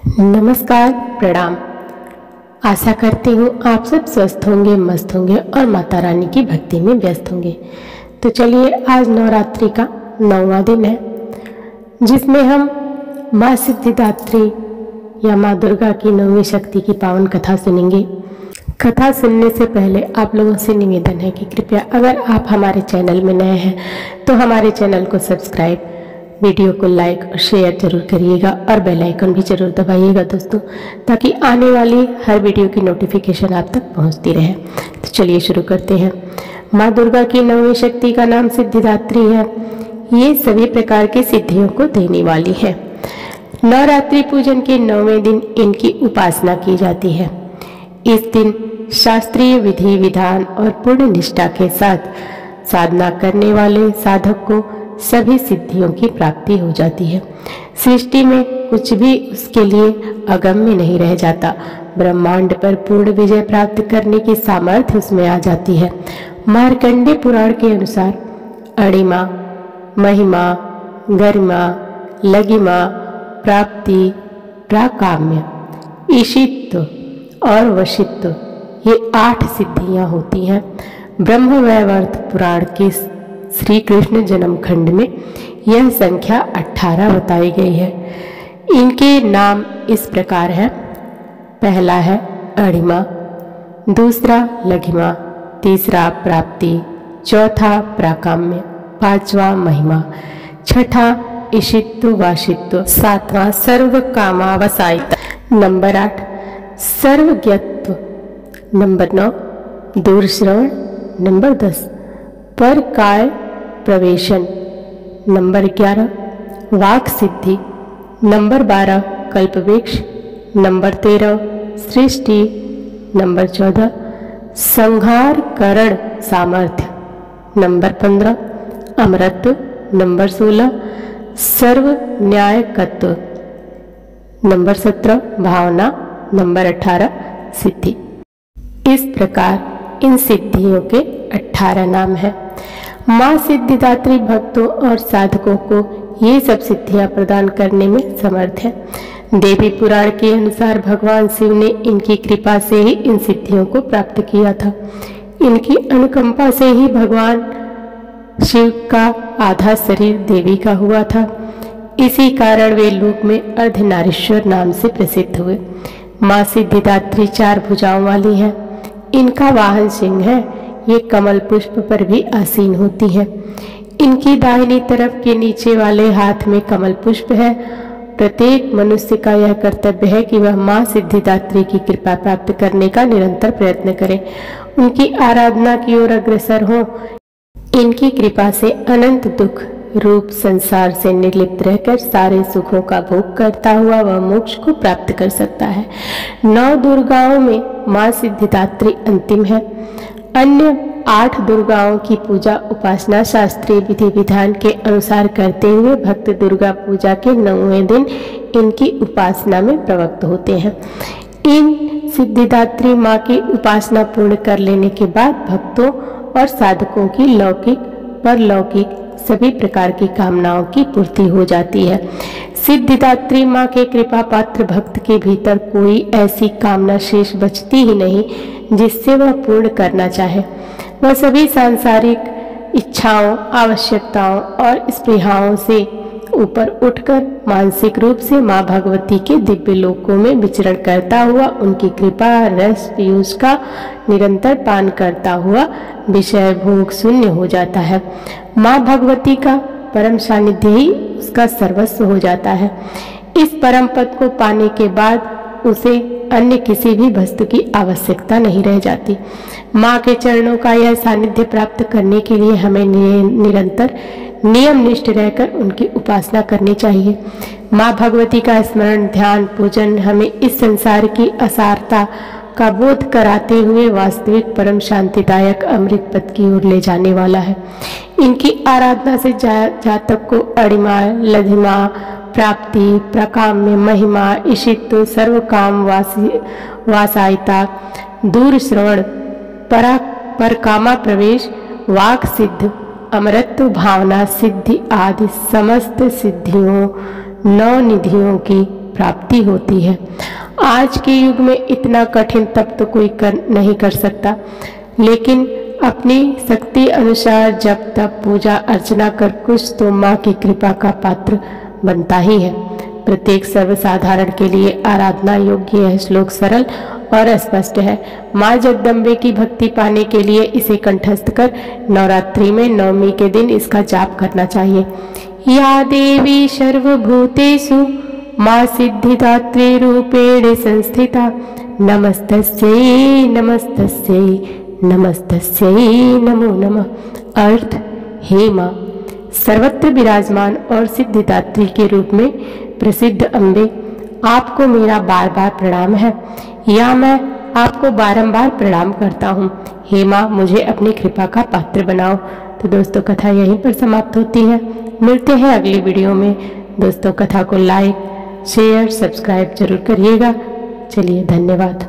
नमस्कार, प्रणाम। आशा करती हूँ आप सब स्वस्थ होंगे, मस्त होंगे और माता रानी की भक्ति में व्यस्त होंगे। तो चलिए, आज नवरात्रि का 9वां दिन है, जिसमें हम माँ सिद्धिदात्री या माँ दुर्गा की 9वीं शक्ति की पावन कथा सुनेंगे। कथा सुनने से पहले आप लोगों से निवेदन है कि कृपया अगर आप हमारे चैनल में नए हैं तो हमारे चैनल को सब्सक्राइब, वीडियो को लाइक और शेयर जरूर करिएगा और बेल आइकन भी जरूर दबाइएगा दोस्तों, ताकि आने वाली हर वीडियो की नोटिफिकेशन आप तक पहुंचती रहे। तो चलिए शुरू करते हैं। माँ दुर्गा की 9वीं शक्ति का नाम सिद्धिदात्री है। ये सभी प्रकार की सिद्धियों को देने वाली है। नवरात्रि पूजन के 9वें दिन इनकी उपासना की जाती है। इस दिन शास्त्रीय विधि विधान और पूर्ण निष्ठा के साथ साधना करने वाले साधक को सभी सिद्धियों की प्राप्ति हो जाती है। सृष्टि में कुछ भी उसके लिए अगम्य नहीं रह जाता। ब्रह्मांड पर पूर्ण विजय प्राप्त करने की सामर्थ्य उसमें आ जाती है। मार्कंडेय पुराण के अनुसार अणिमा, महिमा, गरिमा, लगिमा, प्राप्ति, प्राकाम्य, ईशित्व और वशित्व, ये 8 सिद्धियां होती हैं। ब्रह्मवैवर्त पुराण के श्री कृष्ण जन्म खंड में यह संख्या 18 बताई गई है। इनके नाम इस प्रकार है। पहला है अणिमा, दूसरा लघिमा, तीसरा प्राप्ति, चौथा प्राकाम्य, 5वां महिमा, छठा ईशित्व वाशित्व, 7वां सर्व कामावसायिता, नंबर 8 सर्वज्ञत्व, नंबर 9 दूरश्रवण, नंबर 10 पर काय प्रवेशन, नंबर 11 वाक सिद्धि, नंबर 12 कल्पवृक्ष, नंबर 13 सृष्टि, नंबर 14 संहार करण सामर्थ्य, नंबर 15 अमरत्व, नंबर 16 सर्व न्यायकत्व, नंबर 17 भावना, नंबर 18 सिद्धि। इस प्रकार इन सिद्धियों के 18 नाम हैं। माँ सिद्धिदात्री भक्तों और साधकों को ये सब सिद्धियां प्रदान करने में समर्थ है। देवी पुराण के अनुसार भगवान शिव ने इनकी कृपा से ही इन सिद्धियों को प्राप्त किया था। इनकी अनुकंपा से ही भगवान शिव का आधा शरीर देवी का हुआ था। इसी कारण वे लोक में अर्धनारीश्वर नाम से प्रसिद्ध हुए। माँ सिद्धिदात्री 4 भुजाओं वाली है। इनका वाहन सिंह है। ये कमल पुष्प पर भी आसीन होती है। इनकी दाहिनी तरफ के नीचे वाले हाथ में कमल पुष्प है। प्रत्येक मनुष्य का यह कर्तव्य है कि वह माँ सिद्धिदात्री की कृपा प्राप्त करने का निरंतर प्रयत्न करे, उनकी आराधना की ओर अग्रसर हो। इनकी कृपा से अनंत दुख रूप संसार से निर्लिप्त रहकर सारे सुखों का भोग करता हुआ वह मोक्ष को प्राप्त कर सकता है। 9 दुर्गाओं में माँ सिद्धिदात्री अंतिम है। अन्य 8 दुर्गाओं की पूजा उपासना शास्त्रीय विधि विधान के अनुसार करते हुए भक्त दुर्गा पूजा के 9वें दिन इनकी उपासना में प्रवृत्त होते हैं। इन सिद्धिदात्री माँ की उपासना पूर्ण कर लेने के बाद भक्तों और साधकों की लौकिक परलौकिक सभी प्रकार की कामनाओं की पूर्ति हो जाती है। सिद्धिदात्री माँ के कृपा पात्र भक्त के भीतर कोई ऐसी कामना शेष बचती ही नहीं जिससे वह पूर्ण करना चाहे। वह सभी सांसारिक इच्छाओं, आवश्यकताओं और स्पृहाओं से ऊपर उठकर मानसिक रूप से माँ भगवती के दिव्य लोकों में विचरण करता हुआ उनकी कृपा रस पीयूष का निरंतर पान करता हुआ विषय भोग शून्य हो जाता है। माँ भगवती का परम सानिध्य ही उसका सर्वस्व हो जाता है। इस परम पद को पाने के बाद उसे अन्य किसी भी वस्तु की आवश्यकता नहीं रह जाती। माँ के चरणों का यह सानिध्य प्राप्त करने के लिए हमें निरंतर नियम निष्ठ रहकर उनकी उपासना करनी चाहिए। माँ भगवती का स्मरण, ध्यान, पूजन हमें इस संसार की असारता का बोध कराते हुए वास्तविक परम शांतिदायक अमृत पद की ओर ले जाने वाला है। इनकी आराधना से जातक को अणिमा, लघिमा, प्राप्ति, प्राकाम्य, महिमा, ईशित्व, सर्व काम वासायिता, दूर श्रवण, परकामा प्रवेश, वाक सिद्ध, अमरत्व, भावना सिद्धि आदि समस्त सिद्धियों 9 निधियों की प्राप्ति होती है। आज के युग में इतना कठिन तप तो कोई नहीं कर सकता, लेकिन अपनी शक्ति अनुसार जब तप पूजा अर्चना कर कुछ तो माँ की कृपा का पात्र बनता ही है। प्रत्येक सर्वसाधारण के लिए आराधना योग्य यह श्लोक सरल और स्पष्ट है। माँ जगदम्बे की भक्ति पाने के लिए इसे कंठस्थ कर नवरात्रि में नवमी के दिन इसका जाप करना चाहिए। या देवी सर्वभूतेषु माँ सिद्धिदात्री रूपेण संस्थिता नमस्तस्यै नमस्तस्यै नमस्तस्यै नमो नमः। अर्थ, हे माँ सर्वत्र विराजमान और सिद्धिदात्री के रूप में प्रसिद्ध अम्बे, आपको मेरा बार बार प्रणाम है, या मैं आपको बारंबार प्रणाम करता हूँ। हे माँ मुझे अपनी कृपा का पात्र बनाओ। तो दोस्तों कथा यहीं पर समाप्त होती है। मिलते हैं अगली वीडियो में। दोस्तों कथा को लाइक शेयर सब्सक्राइब जरूर करिएगा। चलिए धन्यवाद।